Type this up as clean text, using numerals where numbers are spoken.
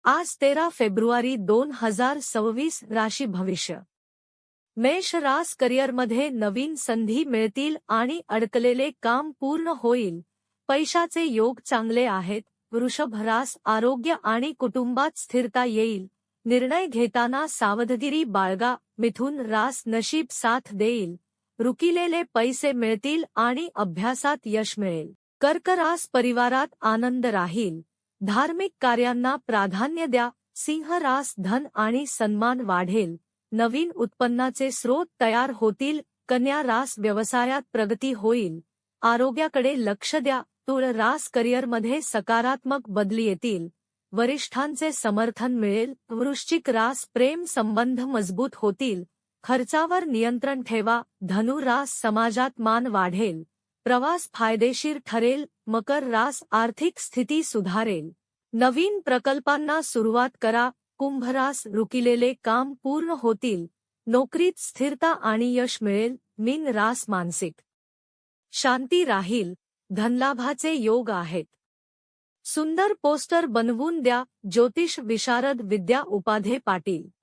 आज 13 फेब्रुवारी 2026 राशी भविष्य मेष रास करिअरमध्ये नवीन संधी मिळतील आणि अडकलेले काम पूर्ण होईल. पैशाचे योग चांगले आहेत. वृषभ रास आरोग्य आणि कुटुंबात स्थिरता येईल. निर्णय घेताना सावधगिरी बाळगा. मिथुन रास नशीब साथ देईल. रुकिलेले पैसे मिळतील आणि अभ्यासात यश मिळेल. कर्क रास परिवारात आनंद राहील. धार्मिक कार्यांना प्राधान्य द्या. सिंह रास धन आणि सन्मान वाढेल. नवीन उत्पन्नाचे स्रोत तयार होतील. कन्या रास व्यवसायात प्रगती होईल. आरोग्याकडे लक्ष द्या. तुळ रास करिअरमध्ये सकारात्मक बदली येतील. वरिष्ठांचे समर्थन मिळेल. वृश्चिक रास प्रेम संबंध मजबूत होतील. खर्चावर नियंत्रण ठेवा. धनु रास समाजात मान वाढेल. प्रवास फायदेशीर ठरेल. मकर रास आर्थिक स्थिती सुधारेल. नवीन प्रकल्पांना सुरुवात करा. कुंभ रास रुकिलेले काम पूर्ण होतील. नोकरीत स्थिरता आणि यश मिळेल. मीन रास मानसिक शांती राहील. धनलाभाचे योग आहेत. सुंदर पोस्टर बनवून द्या. ज्योतिष विशारद विद्या उपाध्ये पाटील.